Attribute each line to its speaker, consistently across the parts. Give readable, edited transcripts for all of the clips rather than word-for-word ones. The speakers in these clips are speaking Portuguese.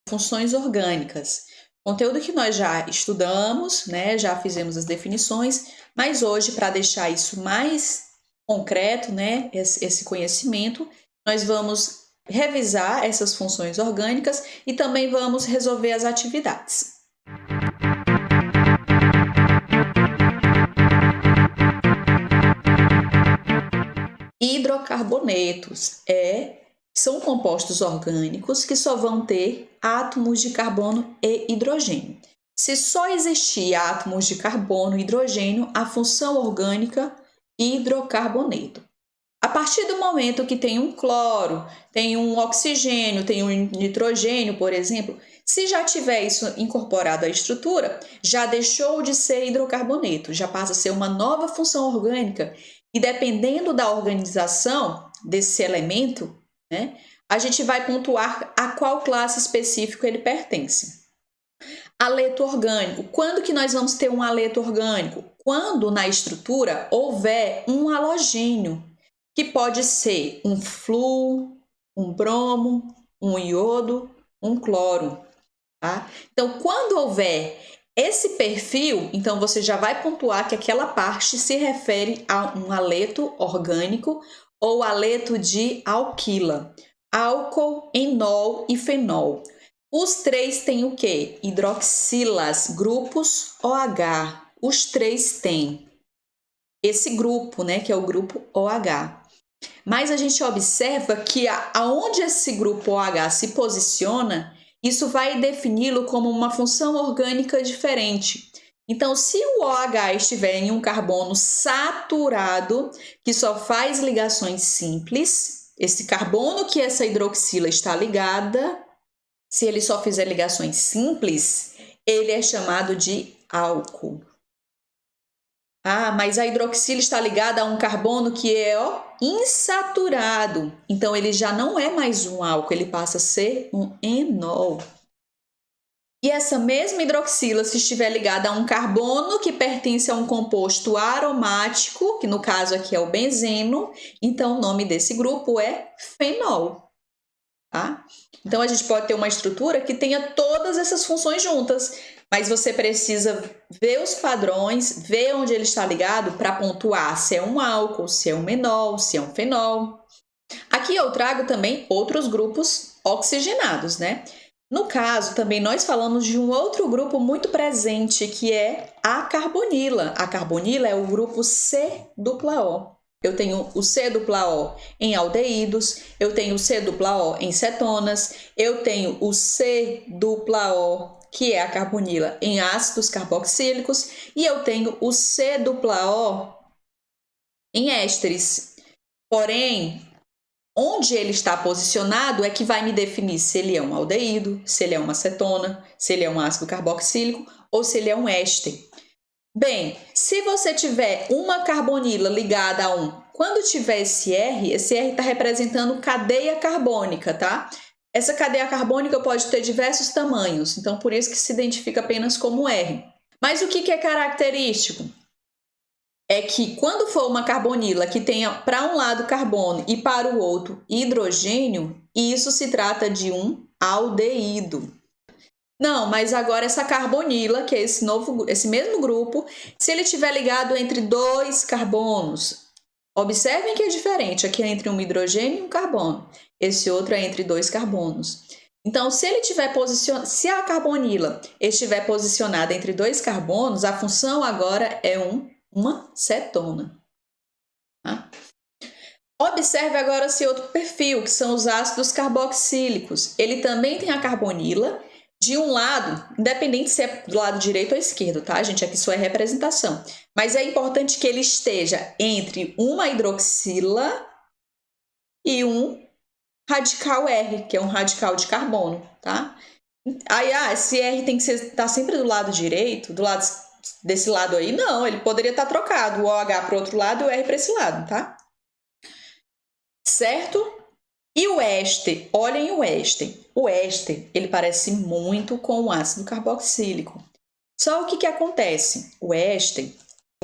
Speaker 1: funções orgânicas. Conteúdo que nós já estudamos, né, já fizemos as definições, mas hoje, para deixar isso mais concreto, né, esse conhecimento, nós vamos revisar essas funções orgânicas e também vamos resolver as atividades. Hidrocarbonetos são compostos orgânicos que só vão ter átomos de carbono e hidrogênio. Se só existir átomos de carbono e hidrogênio, a função orgânica hidrocarboneto. A partir do momento que tem um cloro, tem um oxigênio, tem um nitrogênio, por exemplo, se já tiver isso incorporado à estrutura, já deixou de ser hidrocarboneto, já passa a ser uma nova função orgânica. E dependendo da organização desse elemento, né, a gente vai pontuar a qual classe específica ele pertence. Haleto orgânico. Quando que nós vamos ter um haleto orgânico? Quando na estrutura houver um halogênio, que pode ser um flúor, um bromo, um iodo, um cloro. Tá? Então, quando houver esse perfil, então você já vai pontuar que aquela parte se refere a um haleto orgânico ou haleto de alquila. Álcool, enol e fenol. Os três têm o quê? Hidroxilas, grupos OH. Os três têm esse grupo, né, que é o grupo OH. Mas a gente observa que aonde esse grupo OH se posiciona, isso vai defini-lo como uma função orgânica diferente. Então, se o OH estiver em um carbono saturado, que só faz ligações simples, esse carbono que essa hidroxila está ligada, se ele só fizer ligações simples, ele é chamado de álcool. Ah, mas a hidroxila está ligada a um carbono que é insaturado. Então, ele já não é mais um álcool, ele passa a ser um enol. E essa mesma hidroxila, se estiver ligada a um carbono que pertence a um composto aromático, que no caso aqui é o benzeno, então o nome desse grupo é fenol. Tá? Então, a gente pode ter uma estrutura que tenha todas essas funções juntas, mas você precisa ver os padrões, ver onde ele está ligado para pontuar se é um álcool, se é um enol, se é um fenol. Aqui eu trago também outros grupos oxigenados, né? No caso, também nós falamos de um outro grupo muito presente, que é a carbonila. A carbonila é o grupo C-O. Eu tenho o C-O em aldeídos, eu tenho o C-O em cetonas, eu tenho o C-O, que é a carbonila, em ácidos carboxílicos, e eu tenho o C-O em ésteres. Porém, onde ele está posicionado é que vai me definir se ele é um aldeído, se ele é uma cetona, se ele é um ácido carboxílico ou se ele é um éster. Bem, se você tiver uma carbonila ligada a um, quando tiver esse R está representando cadeia carbônica, tá? Essa cadeia carbônica pode ter diversos tamanhos, então por isso que se identifica apenas como R. Mas o que é característico? É que quando for uma carbonila que tenha para um lado carbono e para o outro hidrogênio, isso se trata de um aldeído. Não, mas agora essa carbonila, que é esse mesmo grupo, se ele estiver ligado entre dois carbonos, observem que é diferente, aqui é entre um hidrogênio e um carbono, esse outro é entre dois carbonos. Então, se a carbonila estiver posicionada entre dois carbonos, a função agora é uma cetona. Tá? Observe agora esse outro perfil, que são os ácidos carboxílicos. Ele também tem a carbonila de um lado, independente se é do lado direito ou esquerdo, tá, gente? Aqui só é representação. Mas é importante que ele esteja entre uma hidroxila e um radical R, que é um radical de carbono, tá? Aí, esse R tem que estar sempre do lado direito, desse lado aí, não, ele poderia estar trocado, o OH para o outro lado e o R para esse lado, tá? Certo? E o éster, olhem o éster. O éster, ele parece muito com o ácido carboxílico. Só o que acontece? O éster,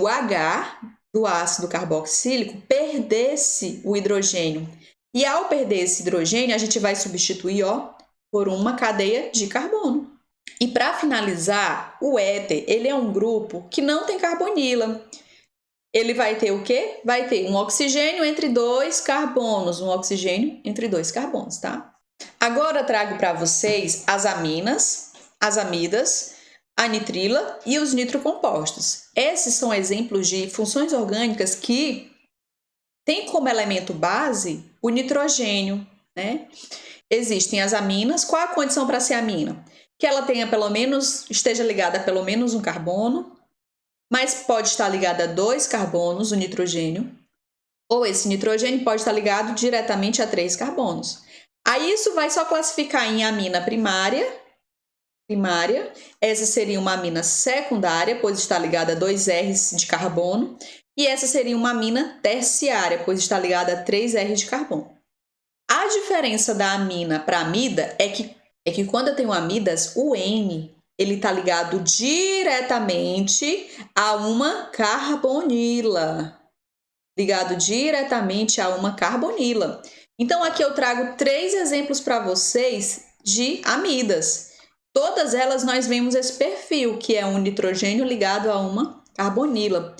Speaker 1: o H do ácido carboxílico perdesse o hidrogênio. E ao perder esse hidrogênio, a gente vai substituir por uma cadeia de carbono. E para finalizar, o éter, ele é um grupo que não tem carbonila. Ele vai ter o quê? Vai ter um oxigênio entre dois carbonos, um oxigênio entre dois carbonos, tá? Agora eu trago para vocês as aminas, as amidas, a nitrila e os nitrocompostos. Esses são exemplos de funções orgânicas que têm como elemento base o nitrogênio, né? Existem as aminas. Qual a condição para ser amina? Que ela tenha esteja ligada a pelo menos um carbono, mas pode estar ligada a dois carbonos, o nitrogênio, ou esse nitrogênio pode estar ligado diretamente a 3 carbonos. Aí isso vai só classificar em amina primária, essa seria uma amina secundária, pois está ligada a 2 R's de carbono, e essa seria uma amina terciária, pois está ligada a 3 R's de carbono. A diferença da amina para amida é que quando eu tenho amidas, o N ele está ligado diretamente a uma carbonila. Ligado diretamente a uma carbonila. Então, aqui eu trago 3 exemplos para vocês de amidas. Todas elas nós vemos esse perfil, que é um nitrogênio ligado a uma carbonila.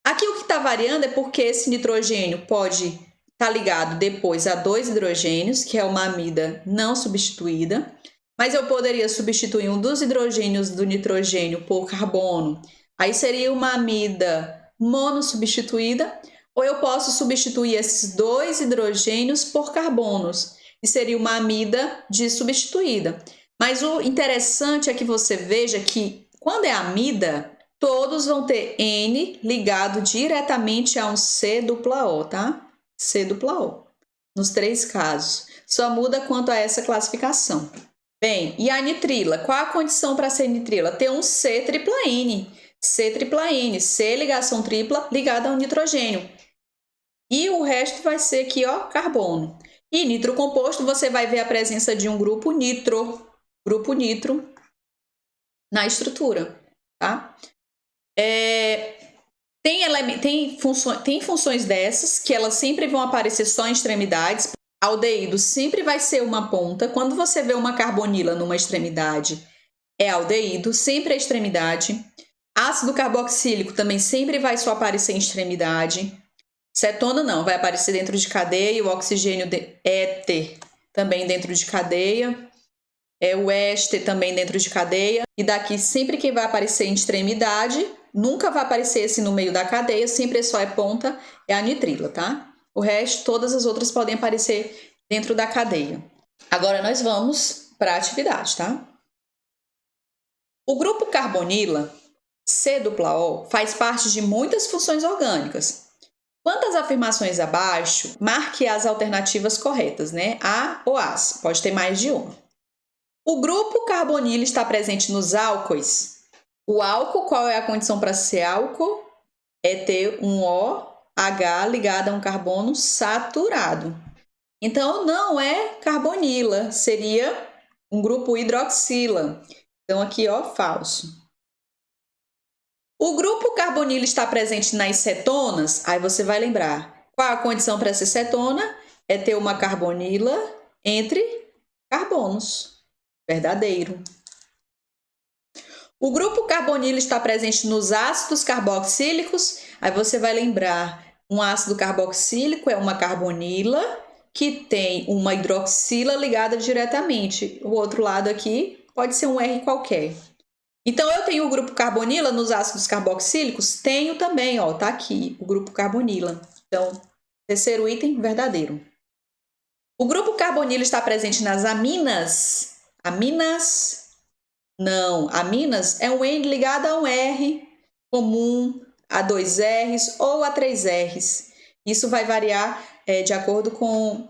Speaker 1: Aqui o que está variando é porque esse nitrogênio pode estar ligado depois a 2 hidrogênios, que é uma amida não substituída. Mas eu poderia substituir um dos hidrogênios do nitrogênio por carbono. Aí seria uma amida monossubstituída. Ou eu posso substituir esses 2 hidrogênios por carbonos. E seria uma amida dissubstituída. Mas o interessante é que você veja que quando é amida, todos vão ter N ligado diretamente a um C-O, tá? C-O. Nos 3 casos. Só muda quanto a essa classificação. Bem, e a nitrila? Qual a condição para ser nitrila? Ter um C tripla N. C tripla N, C ligação tripla ligada ao nitrogênio. E o resto vai ser aqui, ó, carbono. E nitrocomposto, você vai ver a presença de um grupo nitro na estrutura, tá? Tem funções dessas que elas sempre vão aparecer só em extremidades. Aldeído sempre vai ser uma ponta. Quando você vê uma carbonila numa extremidade, é aldeído, sempre é extremidade. Ácido carboxílico também sempre vai só aparecer em extremidade. Cetona não, vai aparecer dentro de cadeia. O oxigênio éter também dentro de cadeia. O éster também dentro de cadeia. E daqui sempre quem vai aparecer em extremidade, nunca vai aparecer esse no meio da cadeia, sempre só é ponta, é a nitrila, tá? O resto, todas as outras podem aparecer dentro da cadeia. Agora nós vamos para a atividade, tá? O grupo carbonila, C-O, faz parte de muitas funções orgânicas. Quanto às afirmações abaixo, marque as alternativas corretas, né? A ou as, pode ter mais de uma. O grupo carbonila está presente nos álcoois. O álcool, qual é a condição para ser álcool? É ter um OH ligado a um carbono saturado. Então, não é carbonila, seria um grupo hidroxila. Então, aqui, ó, falso. O grupo carbonila está presente nas cetonas? Aí você vai lembrar. Qual a condição para ser cetona? É ter uma carbonila entre carbonos. Verdadeiro. O grupo carbonila está presente nos ácidos carboxílicos? Aí você vai lembrar. Um ácido carboxílico é uma carbonila que tem uma hidroxila ligada diretamente. O outro lado aqui pode ser um R qualquer. Então, eu tenho o grupo carbonila nos ácidos carboxílicos? Tenho também, ó, tá aqui, o grupo carbonila. Então, terceiro item, verdadeiro. O grupo carbonila está presente nas aminas? Aminas? Não. Aminas é um N ligado a um R comum, a 2 R's ou a 3 R's. Isso vai variar de acordo com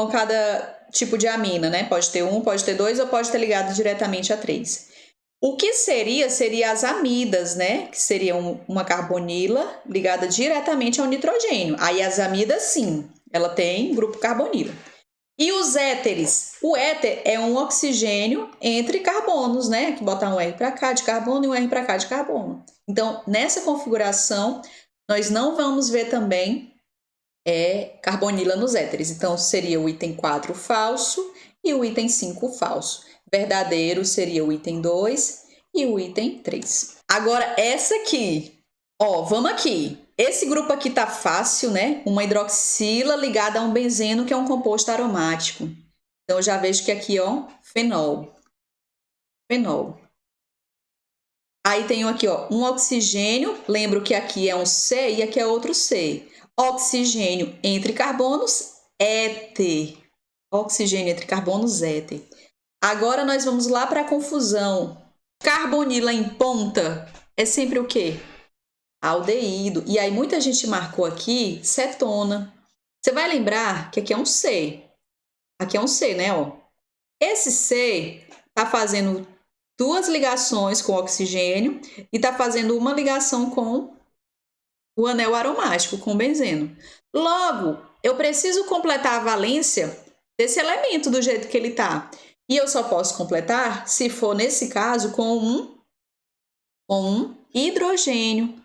Speaker 1: cada tipo de amina, né? Pode ter 1, pode ter 2 ou pode ter ligado diretamente a 3. O que seria as amidas, né? Que seriam uma carbonila ligada diretamente ao nitrogênio. Aí as amidas, sim, ela tem grupo carbonila. E os éteres? O éter é um oxigênio entre carbonos, né? Que botar um R para cá de carbono e um R para cá de carbono. Então, nessa configuração, nós não vamos ver também carbonila nos éteres. Então, seria o item 4 falso e o item 5 falso. Verdadeiro seria o item 2 e o item 3. Agora, essa aqui, ó, vamos aqui. Esse grupo aqui tá fácil, né? Uma hidroxila ligada a um benzeno, que é um composto aromático. Então, eu já vejo que aqui, ó, fenol. Fenol. Aí tenho aqui, ó, um oxigênio. Lembro que aqui é um C e aqui é outro C. Oxigênio entre carbonos, éter. Oxigênio entre carbonos, éter. Agora nós vamos lá para a confusão. Carbonila em ponta é sempre o quê? Aldeído. E aí muita gente marcou aqui cetona. Você vai lembrar que aqui é um C. Aqui é um C, né? Ó. Esse C está fazendo duas ligações com o oxigênio e está fazendo uma ligação com o anel aromático, com o benzeno. Logo, eu preciso completar a valência desse elemento do jeito que ele está. E eu só posso completar se for, nesse caso, com um hidrogênio.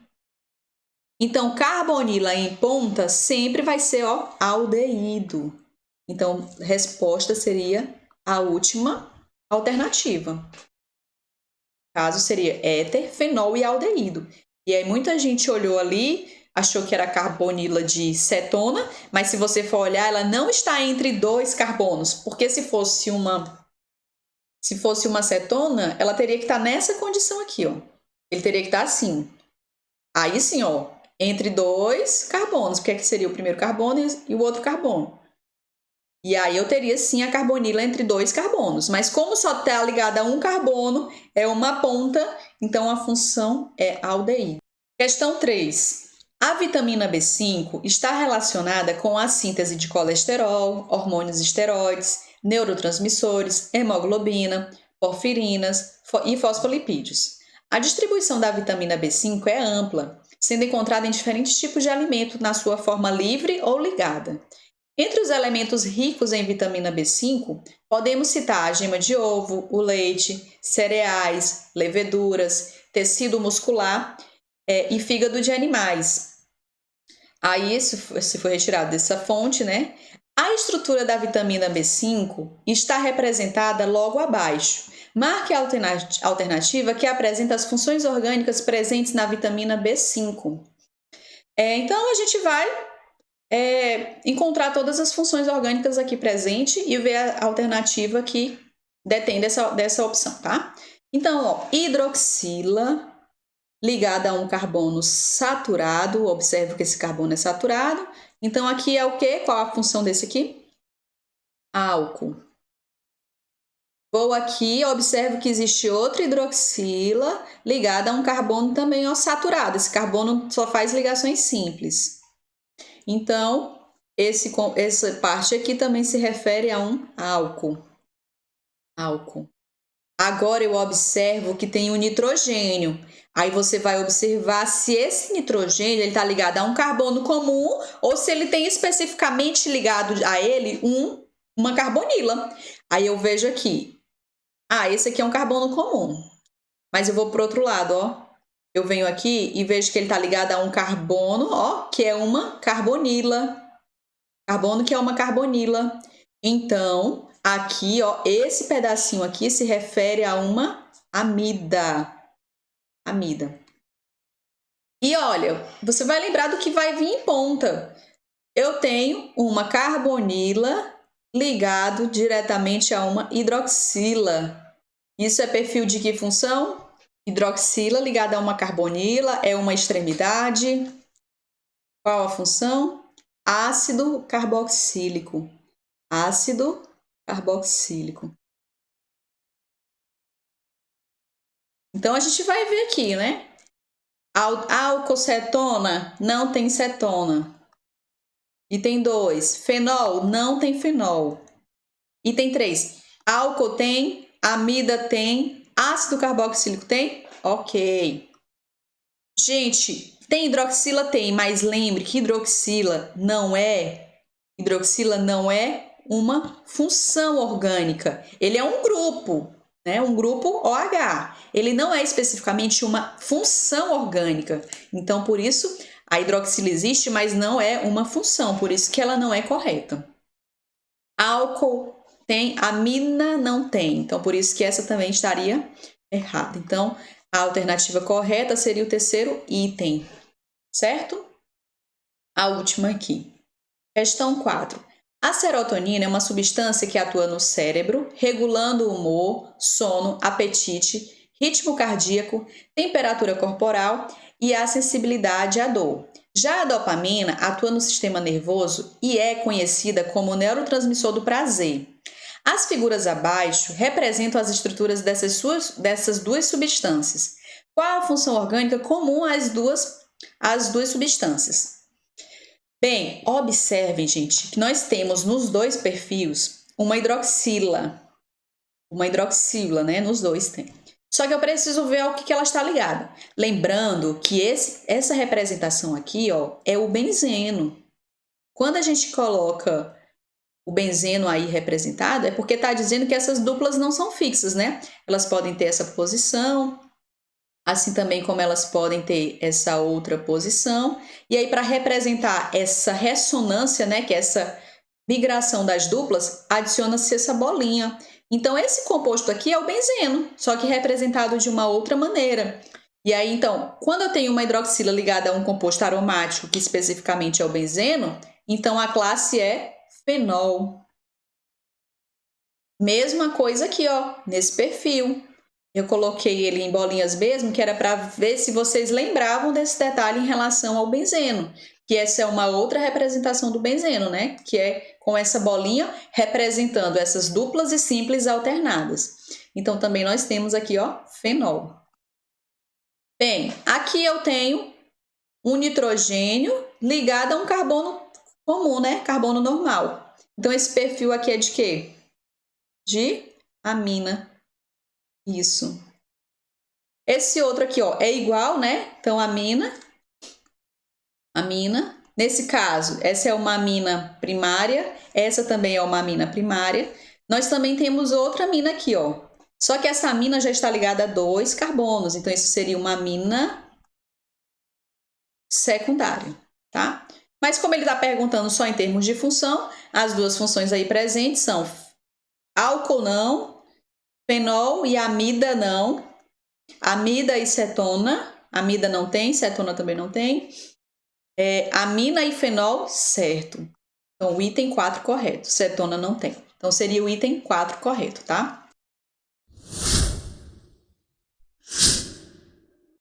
Speaker 1: Então, carbonila em ponta sempre vai ser, ó, aldeído. Então, resposta seria a última alternativa. Caso seria éter, fenol e aldeído. E aí muita gente olhou ali, achou que era carbonila de cetona, mas se você for olhar, ela não está entre dois carbonos, porque se fosse uma cetona, ela teria que estar nessa condição aqui, ó. Ele teria que estar assim. Aí sim, ó, entre dois carbonos, porque aqui seria o primeiro carbono e o outro carbono. E aí eu teria sim a carbonila entre dois carbonos, mas como só está ligada a um carbono, é uma ponta, então a função é aldeído. Questão 3. A vitamina B5 está relacionada com a síntese de colesterol, hormônios esteroides, neurotransmissores, hemoglobina, porfirinas e fosfolipídios. A distribuição da vitamina B5 é ampla, sendo encontrada em diferentes tipos de alimento na sua forma livre ou ligada. Entre os elementos ricos em vitamina B5, podemos citar a gema de ovo, o leite, cereais, leveduras, tecido muscular e fígado de animais. Aí, se foi retirado dessa fonte, né? A estrutura da vitamina B5 está representada logo abaixo. Marque a alternativa que apresenta as funções orgânicas presentes na vitamina B5. Então, a gente vai encontrar todas as funções orgânicas aqui presentes e ver a alternativa que detém dessa opção, tá? Então, ó, hidroxila ligada a um carbono saturado, observe que esse carbono é saturado. Então, aqui é o quê? Qual a função desse aqui? Álcool. Vou aqui, observo que existe outra hidroxila ligada a um carbono também saturado. Esse carbono só faz ligações simples. Então, essa parte aqui também se refere a um álcool. Álcool. Agora eu observo que tem um nitrogênio. Aí você vai observar se esse nitrogênio está ligado a um carbono comum ou se ele tem especificamente ligado a ele uma carbonila. Aí eu vejo aqui. Esse aqui é um carbono comum. Mas eu vou para o outro lado, ó. Eu venho aqui e vejo que ele está ligado a um carbono, ó, que é uma carbonila. Carbono que é uma carbonila. Então, aqui, ó, esse pedacinho aqui se refere a uma amida. Amida. E olha, você vai lembrar do que vai vir em ponta. Eu tenho uma carbonila ligado diretamente a uma hidroxila. Isso é perfil de que função? Hidroxila ligada a uma carbonila é uma extremidade. Qual a função? Ácido carboxílico. Ácido carboxílico. Então, a gente vai ver aqui, né? Álcool-cetona não tem cetona. Item 2, fenol não tem fenol. Item 3, álcool tem, amida tem, ácido carboxílico tem? Ok. Gente, tem hidroxila? Tem, mas lembre que hidroxila não é uma função orgânica. Ele é um grupo, né? Um grupo OH. Ele não é especificamente uma função orgânica. Então, por isso, a hidroxila existe, mas não é uma função. Por isso que ela não é correta. Álcool tem, amina não tem. Então, por isso que essa também estaria errada. Então, a alternativa correta seria o terceiro item, certo? A última aqui. Questão 4. A serotonina é uma substância que atua no cérebro, regulando o humor, sono, apetite, ritmo cardíaco, temperatura corporal e a sensibilidade à dor. Já a dopamina atua no sistema nervoso e é conhecida como neurotransmissor do prazer. As figuras abaixo representam as estruturas dessas duas substâncias. Qual a função orgânica comum às duas substâncias? Bem, observem, gente, que nós temos nos dois perfis uma hidroxila. Uma hidroxila, né? Nos dois tem. Só que eu preciso ver ao que ela está ligada. Lembrando que essa representação aqui, ó, é o benzeno. Quando a gente coloca o benzeno aí representado, é porque está dizendo que essas duplas não são fixas, né? Elas podem ter essa posição, assim também como elas podem ter essa outra posição. E aí, para representar essa ressonância, né, que é essa migração das duplas, adiciona-se essa bolinha. Então, esse composto aqui é o benzeno, só que representado de uma outra maneira. E aí, então, quando eu tenho uma hidroxila ligada a um composto aromático, que especificamente é o benzeno, então a classe é fenol. Mesma coisa aqui, ó, nesse perfil. Eu coloquei ele em bolinhas mesmo, que era para ver se vocês lembravam desse detalhe em relação ao benzeno, que essa é uma outra representação do benzeno, né? Que é com essa bolinha representando essas duplas e simples alternadas. Então, também nós temos aqui, ó, fenol. Bem, aqui eu tenho um nitrogênio ligado a um carbono comum, né? Carbono normal. Então, esse perfil aqui é de quê? De amina. Isso. Esse outro aqui, ó, é igual, né? Então, amina. Nesse caso, essa é uma amina primária, essa também é uma amina primária. Nós também temos outra amina aqui, ó. Só que essa amina já está ligada a 2 carbonos, então isso seria uma amina secundária, tá? Mas como ele está perguntando só em termos de função, as duas funções aí presentes são álcool não, fenol e amida não, amida e cetona, amida não tem, cetona também não tem, amina e fenol, certo. Então, o item 4 correto, cetona não tem. Então, seria o item 4 correto, tá?